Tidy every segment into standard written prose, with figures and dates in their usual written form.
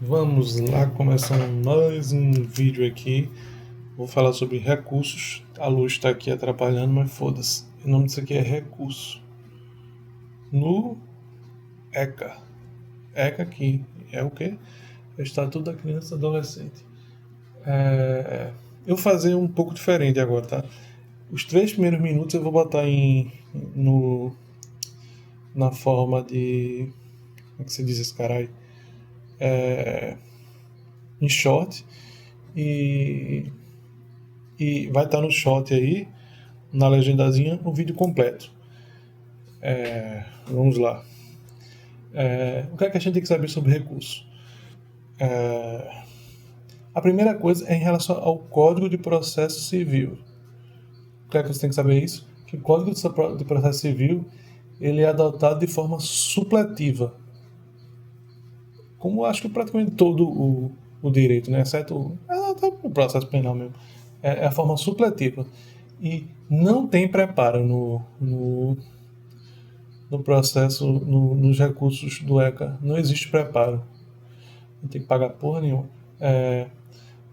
Vamos lá, começando mais um vídeo aqui. Vou falar sobre recursos. A luz está aqui atrapalhando, mas foda-se. O nome disso aqui é recurso. No ECA. ECA aqui é o quê? É o Estatuto da Criança e Adolescente. Eu vou fazer um pouco diferente agora, tá? Os 3 primeiros minutos eu vou botar no, na forma de... Como é que se diz esse caralho? Em short. E vai estar no short aí, na legendazinha, o vídeo completo. Vamos lá. O que é que a gente tem que saber sobre recurso? A primeira coisa é em relação ao Código de Processo Civil. O que é que você tem que saber isso? Que o Código de Processo Civil ele é adotado de forma supletiva. Como acho que praticamente todo o direito, né? Exceto o processo penal mesmo. É a forma supletiva. E não tem preparo no processo, nos recursos do ECA. Não existe preparo. Não tem que pagar porra nenhuma.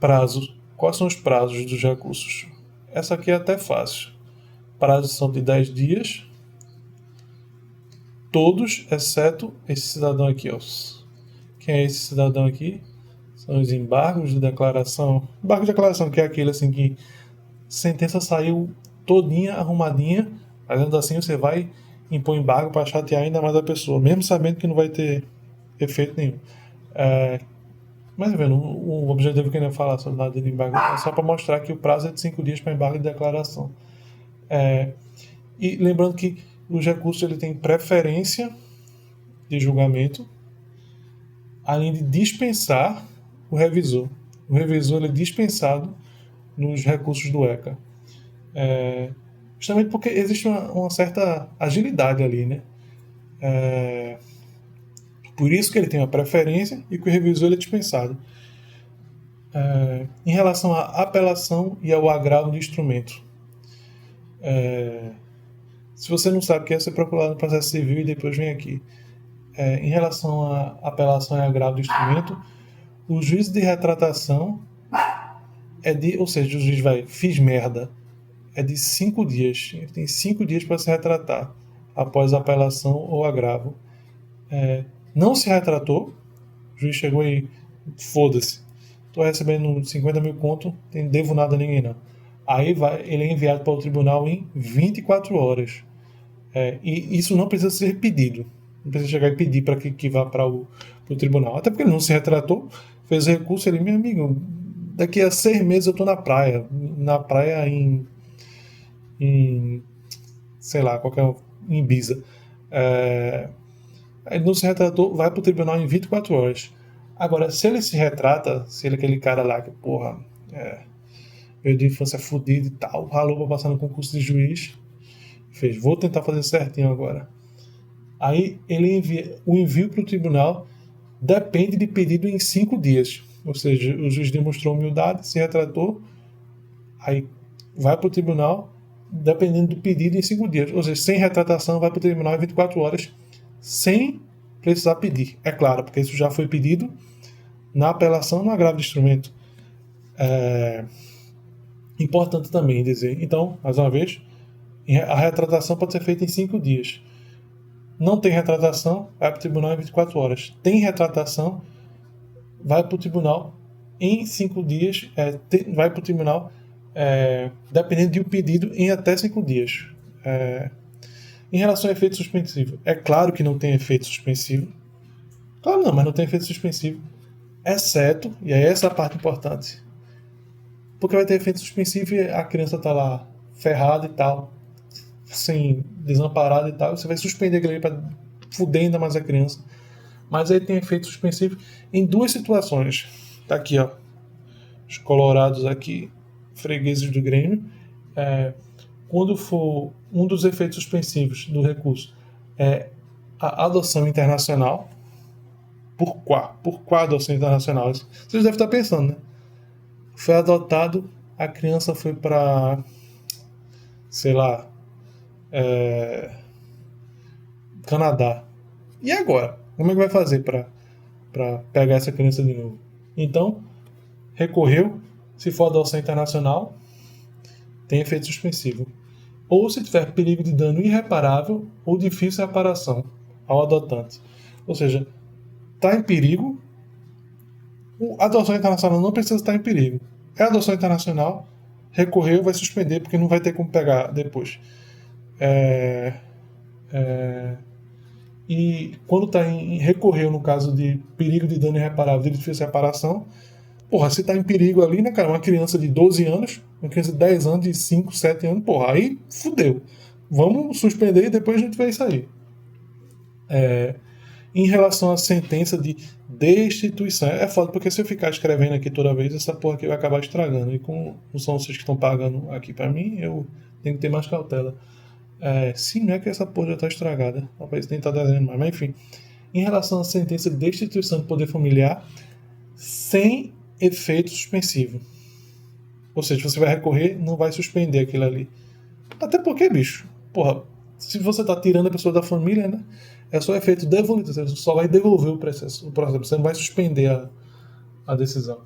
Prazos. Quais são os prazos dos recursos? Essa aqui é até fácil. Prazos são de 10 dias. Todos, exceto esse cidadão aqui. Ó. Quem é esse cidadão aqui? São os embargos de declaração. Embargo de declaração, que é aquele assim que sentença saiu todinha, arrumadinha, mas ainda assim você vai impor embargo para chatear ainda mais a pessoa, mesmo sabendo que não vai ter efeito nenhum. Mas vendo, o objetivo que eu ia falar sobre nada de embargo é só para mostrar que o prazo é de 5 dias para embargo de declaração. E lembrando que os recursos ele tem preferência de julgamento, além de dispensar o revisor. O revisor ele é dispensado nos recursos do ECA. Justamente porque existe uma certa agilidade ali, né? Por isso que ele tem uma preferência e que o revisor ele é dispensado. Em relação à apelação e ao agravo do instrumento. Se você não sabe o que é, você procurar no processo civil e depois vem aqui. Em relação à apelação e agravo do instrumento, o juízo de retratação ou seja, o juiz fiz merda, é de 5 dias. Ele tem 5 dias para se retratar após a apelação ou agravo. Não se retratou, o juiz chegou aí, foda-se, tô recebendo 50 mil conto, não devo nada a ninguém não. Aí ele é enviado para o tribunal em 24 horas. E isso não precisa ser pedido. Não precisa chegar e pedir para que vá para o tribunal. Até porque ele não se retratou, fez recurso, ele, meu amigo, daqui a 6 meses eu tô na praia. Na praia em sei lá, em Ibiza. Ele não se retratou, vai para o tribunal em 24 horas. Agora, se ele se retrata, se ele é aquele cara lá que, porra, veio de infância fodida e tal, ralou pra passar no concurso de juiz, fez, vou tentar fazer certinho agora. Aí o envio para o tribunal depende de pedido em 5 dias. Ou seja, o juiz demonstrou humildade, se retratou, aí vai para o tribunal, dependendo do pedido em 5 dias. Ou seja, sem retratação, vai para o tribunal em 24 horas, sem precisar pedir. É claro, porque isso já foi pedido na apelação no agravo de instrumento. Importante também dizer. Então, mais uma vez, a retratação pode ser feita em 5 dias. Não tem retratação, vai para o tribunal em 24 horas. Tem retratação, vai para o tribunal em 5 dias, vai para o tribunal, dependendo de um pedido, em até 5 dias. Em relação a efeito suspensivo, é claro que não tem efeito suspensivo. Claro não, mas não tem efeito suspensivo. Exceto, e aí essa é a parte importante, porque vai ter efeito suspensivo e a criança está lá ferrada e tal, sem desamparada e tal, você vai suspender aquilo aí para fuder ainda mais a criança. Mas aí tem efeito suspensivo em 2 situações. Tá aqui, ó, os colorados aqui, fregueses do Grêmio. Quando for um dos efeitos suspensivos do recurso é a adoção internacional. Por qual adoção internacional? Vocês devem estar pensando, né? Foi adotado, a criança foi para, sei lá, Canadá. E agora? Como é que vai fazer para para pegar essa criança de novo. Então, recorreu, se for adoção internacional, tem efeito suspensivo. Ou se tiver perigo de dano irreparável ou difícil reparação ao adotante. Ou seja, está em perigo, a adoção internacional não precisa estar em perigo. É adoção internacional, recorreu, vai suspender, porque não vai ter como pegar depois. E quando está em recorreu, no caso de perigo de dano irreparável, de difícil reparação, porra, se está em perigo ali, né, cara, uma criança de 12 anos, uma criança de 10 anos, de 5, 7 anos, porra, aí fudeu. Vamos suspender e depois a gente vê isso aí. Em relação à sentença de destituição, é foda, porque se eu ficar escrevendo aqui toda vez, essa porra aqui vai acabar estragando. E como não são vocês que estão pagando aqui pra mim, eu tenho que ter mais cautela. Se não é que essa porra já tá estragada, talvez nem tá desenhando mais, mas enfim. Em relação à sentença de destituição do poder familiar, sem efeito suspensivo. Ou seja, você vai recorrer, não vai suspender aquilo ali. Até porque, bicho, porra, se você tá tirando a pessoa da família, né? É só efeito devolutivo, você só vai devolver o processo, você não vai suspender a decisão.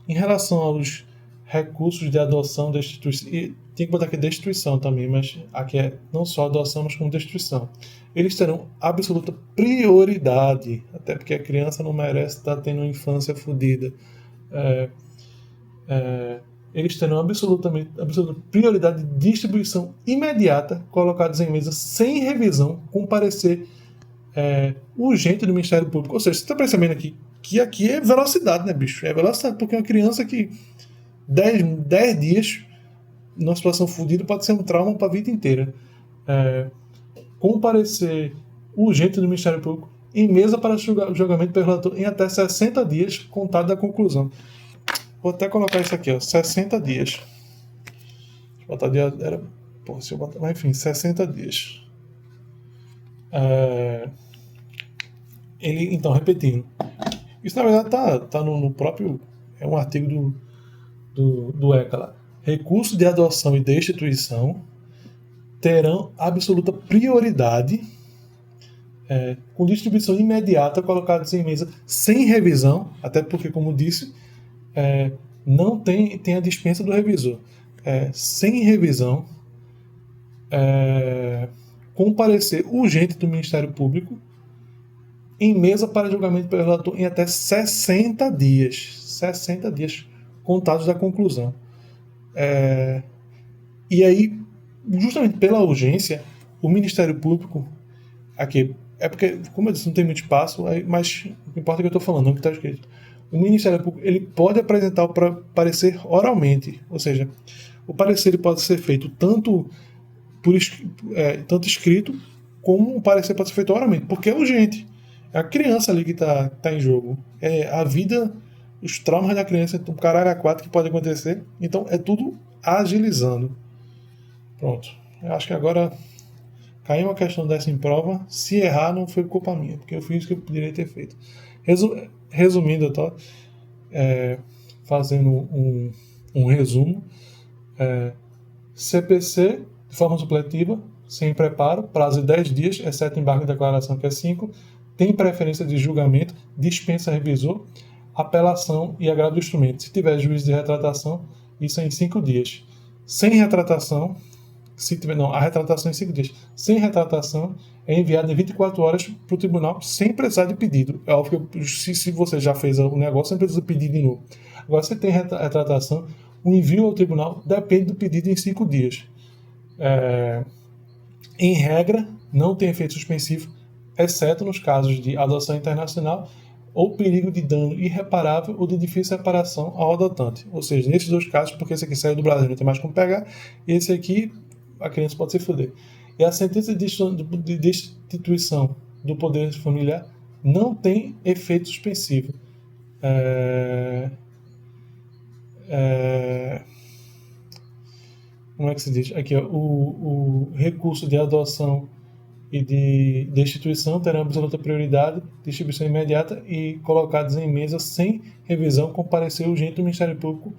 Em relação aos recursos de adoção, destituição, e tem que botar aqui destituição também, mas aqui é não só adoção, mas como destituição. Eles terão absoluta prioridade, até porque a criança não merece estar tendo uma infância fodida. Eles terão absoluta prioridade de distribuição imediata, colocados em mesa sem revisão, com parecer urgente do Ministério Público. Ou seja, você está percebendo aqui que aqui é velocidade, né, bicho? É velocidade, porque uma criança que 10 dias numa situação fodida pode ser um trauma para a vida inteira. Com parecer urgente do Ministério Público em mesa para julgamento pelo relator em até 60 dias, contado da conclusão. Vou até colocar isso aqui, ó, 60 dias. Deixa eu botar dia. Se eu botar, mas enfim, 60 dias. Então, repetindo. Isso na verdade tá no próprio. É um artigo do ECA lá. Recursos de adoção e destituição terão absoluta prioridade, com distribuição imediata, colocados em mesa sem revisão, até porque, como disse, não tem a dispensa do revisor. Sem revisão, com parecer urgente do Ministério Público, em mesa para julgamento pelo relator em até 60 dias. 60 dias contados da conclusão. E aí, justamente pela urgência, o Ministério Público, aqui, porque, como eu disse, não tem muito espaço, mas o que importa é que eu estou falando, não o que está escrito. O Ministério Público ele pode apresentar o parecer oralmente, ou seja, o parecer ele pode ser feito tanto escrito, como o parecer pode ser feito oralmente, porque é urgente. É a criança ali que está em jogo. É a vida, os traumas da criança, um caralho a quatro que pode acontecer. Então é tudo agilizando. Pronto. Eu acho que agora caiu uma questão dessa em prova. Se errar, não foi culpa minha, porque eu fiz o que eu poderia ter feito. Resumindo, eu tô fazendo um resumo. CPC de forma supletiva, sem preparo, prazo de 10 dias, exceto embargo de declaração, que é 5, tem preferência de julgamento, dispensa revisor, apelação e agravo do instrumento. Se tiver juízo de retratação, isso é em 5 dias. Sem retratação, a retratação em 5 dias. Sem retratação, é enviado em 24 horas para o tribunal sem precisar de pedido. É óbvio que se você já fez o negócio, não precisa pedir de novo. Agora, se tem retratação, o envio ao tribunal depende do pedido em 5 dias. Em regra, não tem efeito suspensivo, exceto nos casos de adoção internacional ou perigo de dano irreparável ou de difícil reparação ao adotante. Ou seja, nesses dois casos, porque esse aqui saiu do Brasil, não tem mais como pegar, e esse aqui, a criança pode se foder. E a sentença de destituição do poder familiar não tem efeito suspensivo. Como é que se diz? Aqui, ó, o recurso de adoção e de destituição terão absoluta prioridade, distribuição imediata e colocados em mesa sem revisão com parecer urgente do Ministério Público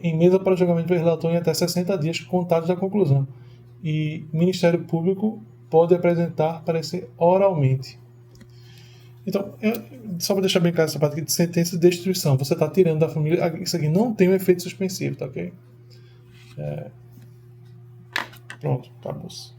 em mesa para julgamento pelo relator em até 60 dias contados da conclusão. E o Ministério Público pode apresentar parecer oralmente. Então, só para deixar bem claro essa parte aqui de sentença de destituição, você está tirando da família, isso aqui não tem um efeito suspensivo, tá ok? Pronto, acabou-se.